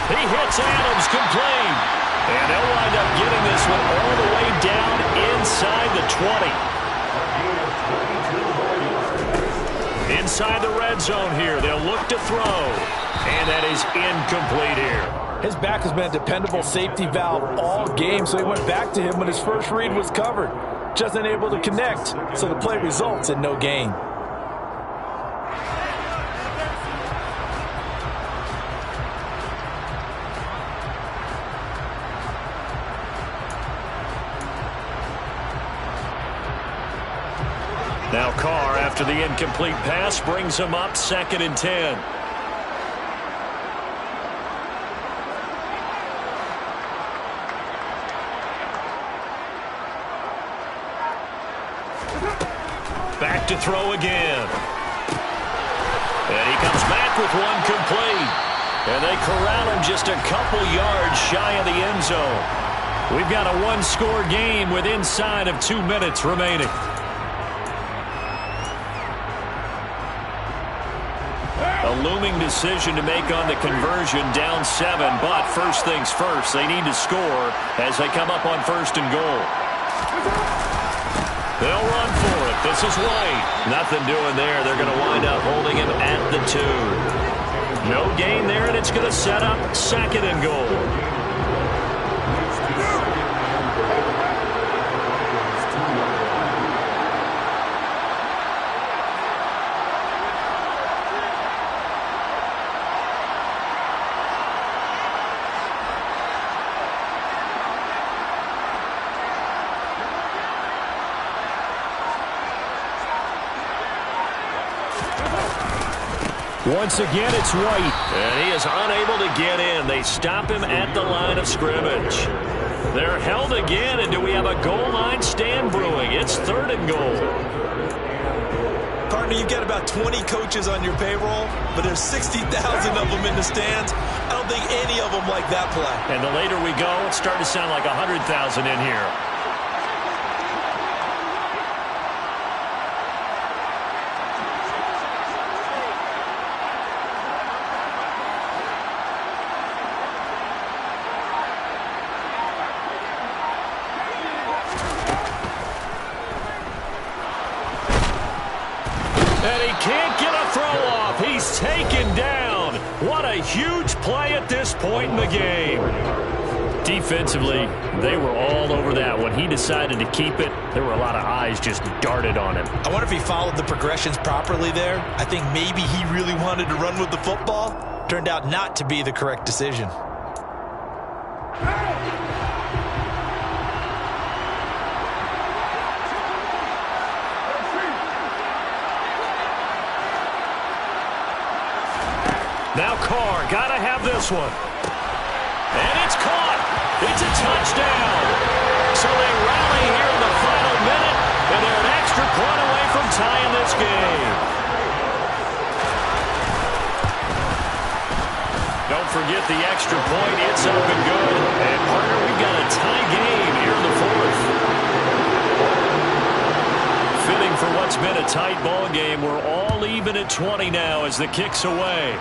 He hits Adams complete. And they'll wind up getting this one all the way down inside the 20. Inside the red zone here. They'll look to throw. And that is incomplete here. His back has been a dependable safety valve all game, so he went back to him when his first read was covered. Just unable to connect, so the play results in no gain. Now Carr, after the incomplete pass, brings him up 2nd and 10. Back to throw again. And he comes back with one complete. And they corral him just a couple yards shy of the end zone. We've got a one-score game with inside of 2 minutes remaining. A looming decision to make on the conversion, down 7. But first things first, they need to score as they come up on 1st and goal. They'll run for it. This is White. Nothing doing there. They're going to wind up holding him at the 2. No gain there, and it's going to set up 2nd and goal. Once again, it's White, and he is unable to get in. They stop him at the line of scrimmage. They're held again, and do we have a goal line stand brewing? It's 3rd and goal. Partner, you've got about 20 coaches on your payroll, but there's 60,000 of them in the stands. I don't think any of them like that play. And the later we go, it's starting to sound like 100,000 in here. can't get a throw off. He's taken down. What a huge play at this point in the game. Defensively, they were all over that. When he decided to keep it, there were a lot of eyes just darted on him. I wonder if he followed the progressions properly there. I think maybe he really wanted to run with the football. Turned out not to be the correct decision. Now Carr, gotta have this one. And it's caught. It's a touchdown. So they rally here in the final minute, and they're an extra point away from tying this game. Don't forget the extra point. It's up and good. And partner, we've got a tie game here in the fourth. Fitting for what's been a tight ball game. We're all even at 20 now as the kick's away.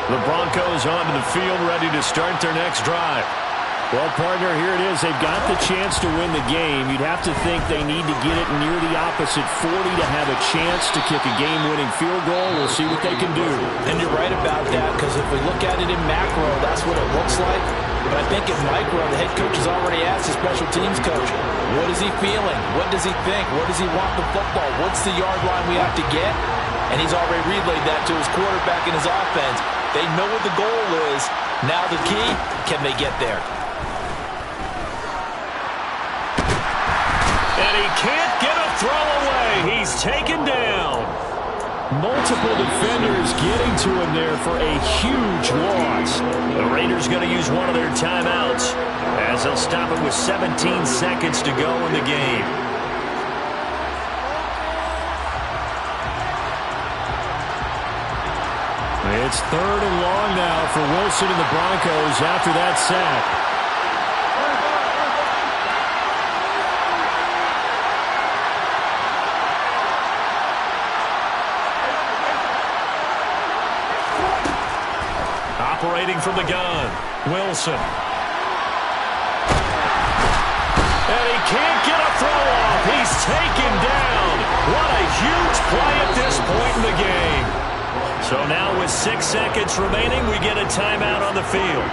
The Broncos onto the field, ready to start their next drive. Well, partner, here it is. They've got the chance to win the game. You'd have to think they need to get it near the opposite 40 to have a chance to kick a game-winning field goal. We'll see what they can do. And you're right about that, because if we look at it in macro, that's what it looks like. But I think in micro, the head coach has already asked the special teams coach, what is he feeling? What does he think? What does he want the football? What's the yard line we have to get? And he's already relayed that to his quarterback and his offense. They know what the goal is. Now the key, can they get there? And he can't get a throw away. He's taken down. Multiple defenders getting to him there for a huge loss. The Raiders going to use one of their timeouts as they'll stop it with 17 seconds to go in the game. It's 3rd and long now for Wilson and the Broncos after that sack. Operating from the gun, Wilson. And he can't get a throw off. He's taken down. What a huge play at this point in the game. So now with 6 seconds remaining, we get a timeout on the field.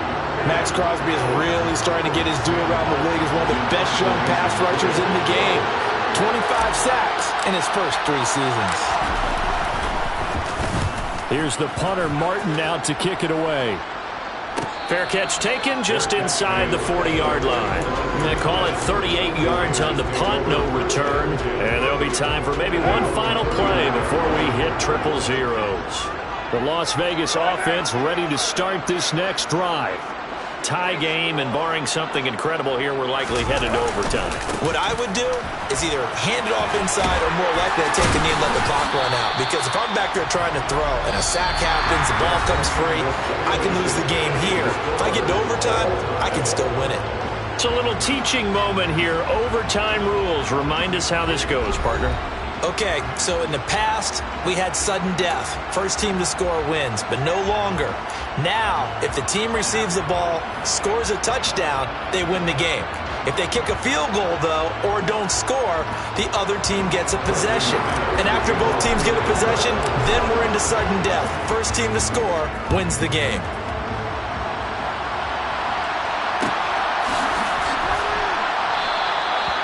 Max Crosby is really starting to get his due around the league as one of the best young pass rushers in the game. 25 sacks in his first 3 seasons. Here's the punter, Martin, out to kick it away. Fair catch taken just inside the 40-yard line. They call it 38 yards on the punt, no return. And there'll be time for maybe one final play before we hit triple zeros. The Las Vegas offense ready to start this next drive. Tie game, and barring something incredible here, we're likely headed to overtime. What I would do is either hand it off inside or more likely to take the knee and let the clock run out. Because if I'm back there trying to throw and a sack happens, the ball comes free, I can lose the game here. If I get to overtime, I can still win it. It's a little teaching moment here. Overtime rules. Remind us how this goes, partner. Okay, so in the past, we had sudden death. First team to score wins, but no longer. Now, if the team receives the ball, scores a touchdown, they win the game. If they kick a field goal, though, or don't score, the other team gets a possession. And after both teams get a possession, then we're into sudden death. First team to score wins the game.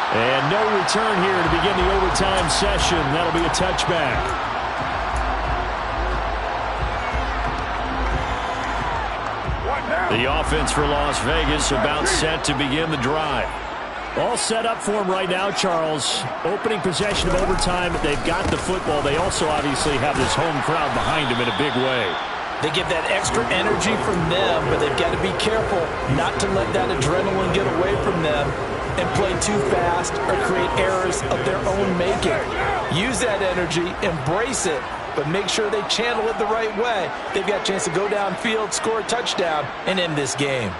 And no return here to begin the overtime session. That'll be a touchback. The offense for Las Vegas about set to begin the drive. All set up for them right now, Charles. Opening possession of overtime. They've got the football. They also obviously have this home crowd behind them in a big way. They get that extra energy from them, but they've got to be careful not to let that adrenaline get away from them and play too fast or create errors of their own making. Use that energy, embrace it, but make sure they channel it the right way. They've got a chance to go downfield, score a touchdown, and end this game.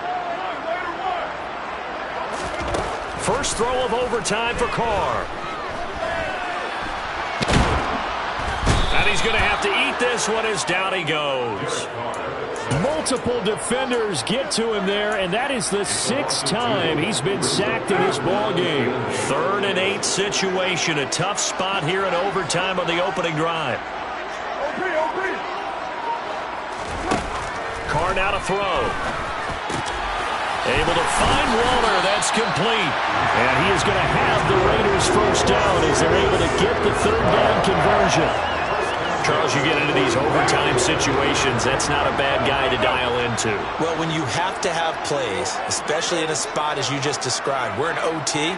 First throw of overtime for Carr. And he's going to have to eat this one as down he goes. Multiple defenders get to him there, and that is the 6th time he's been sacked in this ballgame. 3rd and 8 situation, a tough spot here in overtime on the opening drive. Carr now to throw. Able to find Waller. That's complete. And he is going to have the Raiders first down as they're able to get the 3rd down conversion. Charles, you get into these overtime situations, that's not a bad guy to dial into. Well, when you have to have plays, especially in a spot as you just described, we're in OT,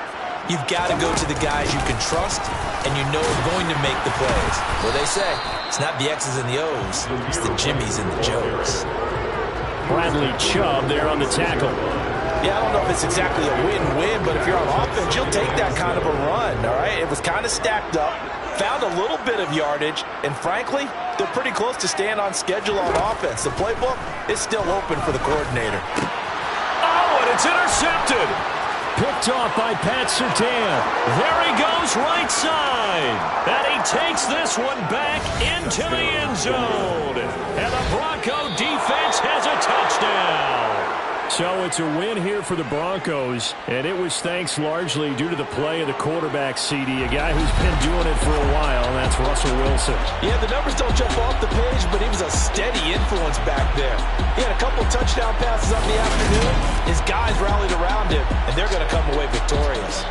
you've got to go to the guys you can trust and you know are going to make the plays. Well, they say it's not the X's and the O's, it's the Jimmys and the Joes. Bradley Chubb there on the tackle. Yeah, I don't know if it's exactly a win-win, but if you're on offense, you'll take that kind of a run, all right? It was kind of stacked up, found a little bit of yardage, and frankly, they're pretty close to staying on schedule on offense. The playbook is still open for the coordinator. Oh, and it's intercepted. Picked off by Pat Surtain. There he goes right side. And he takes this one back into the end zone. And the Bronco defense has a touchdown. So it's a win here for the Broncos, and it was thanks largely due to the play of the quarterback, CD, a guy who's been doing it for a while, and that's Russell Wilson. Yeah, the numbers don't jump off the page, but he was a steady influence back there. He had a couple touchdown passes on the afternoon. His guys rallied around him, and they're going to come away victorious.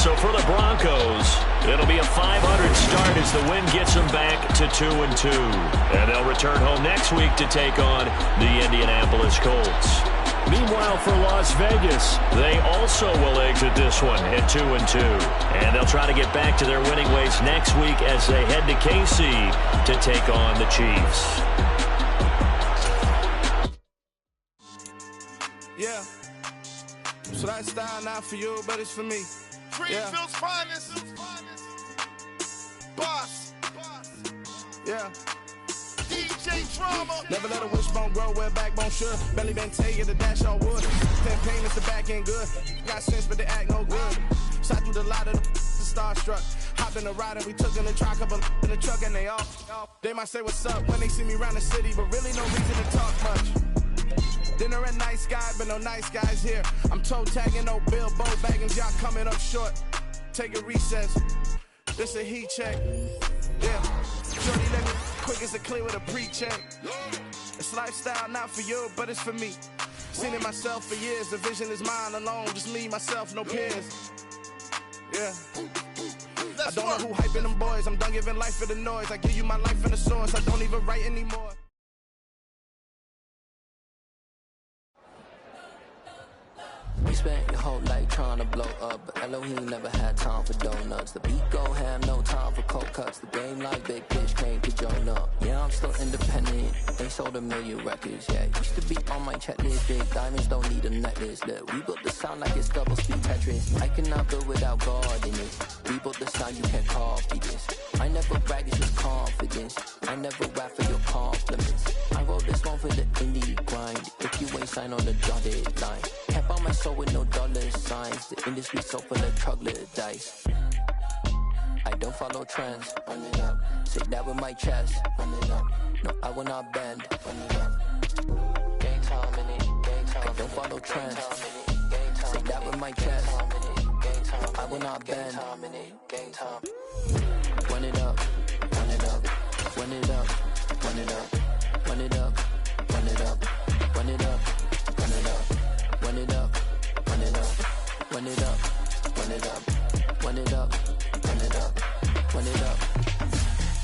So for the Broncos, it'll be a 500 start as the win gets them back to 2-2. And they'll return home next week to take on the Indianapolis Colts. Meanwhile, for Las Vegas, they also will exit this one at 2-2. And they'll try to get back to their winning ways next week as they head to KC to take on the Chiefs. Yeah. So that style not for you, but it's for me. Greenfield's finest. Boss. Yeah. DJ Drama. Never let a wishbone grow where backbone should. Belly been taking the dash on wood. 10 payments, the back end good. Got sense, but they act no good. Shot through the lot of the starstruck. Hopped in the ride and we took in the truck, couple in the truck and they off. They might say what's up when they see me around the city, but really no reason to talk much. Dinner at Nice Guy, but no nice guys here. I'm toe tagging, no Bilbo Baggins, y'all coming up short. Take a recess. This a heat check. Yeah. Shorty let me quick as a clear with a pre-check. It's lifestyle not for you, but it's for me. Seen it myself for years. The vision is mine alone. Just me, myself, no peers. Yeah. I don't know who hyping them boys. I'm done giving life for the noise. I give you my life in the source. I don't even write anymore. We spent your whole life trying to blow up, but Elohim never had time for donuts. The beat go ham, no time for cold cuts. The game like big pitch came to join up. Yeah, I'm still independent. They sold 1 million records. Yeah, used to be on my checklist. Big diamonds don't need a necklace. Look, we built the sound like it's double speed Tetris. I cannot build without God in it. We built the sound, you can't copy this. I never brag, it's just confidence. I never rap for your compliments. I wrote this one for the indie grind. If you ain't signed on the dotted line, can't buy my soul with no dollar signs. The industry so full of troglodytes. I don't follow trends. Run it up. Say that with my chest. Run it up. No, I will not bend. Run it up. Game time in it. Game time. I don't follow trends. Say that with my chest. I will not bend. Game time. Run it up. Run it up. Run it up. Run it up. Run it up. Run it up. Run it up. Run it up. Run it up. Run it up. Run it up. Run it up. Run it up. Run it up. Run it up.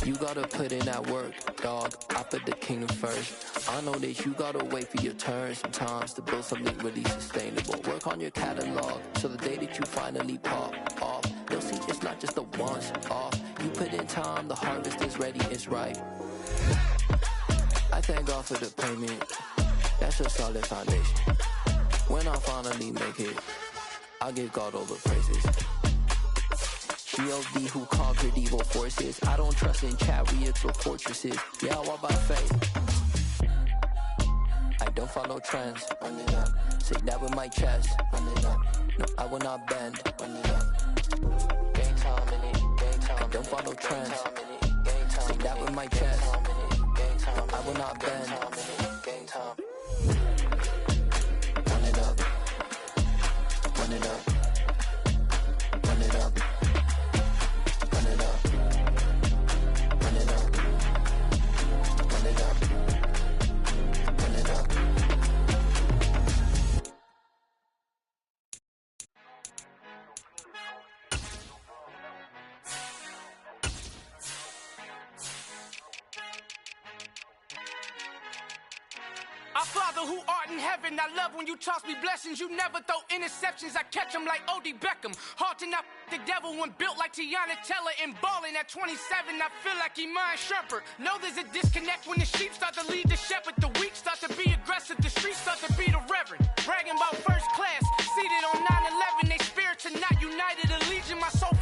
You gotta put in that work, dog. I put the kingdom first. I know that you gotta wait for your turn sometimes to build something really sustainable. Work on your catalog so the day that you finally pop off, you'll see it's not just a once off. You put in time, the harvest is ready, it's ripe. I thank God for the payment. That's a solid foundation. When I finally make it, I'll give God all the praises. G.O.D. who conquered evil forces. I don't trust in chariots or fortresses. Yeah, I walk by faith. I don't follow trends. Run it up. Say that with my chest. Run it up. No, I will not bend. Run it up. Game time in it. Game time. I don't follow trends. Say that with my chest. I will not bend. Run it up. Run it up. Run it up. Run it up. Run it up. Run it up. Run it up. Our Father who art in heaven, I love when you toss me blessings. You never throw interceptions, I catch them like O.D. Beckham. Hard to knock the devil when built like Tiana Teller and balling at 27. I feel like Iman Shumpert. Know there's a disconnect when the sheep start to lead the shepherd. The weak start to be aggressive, the streets start to be the reverend. Bragging about first class, seated on 9/11. They spirits are not united. A legion, my soul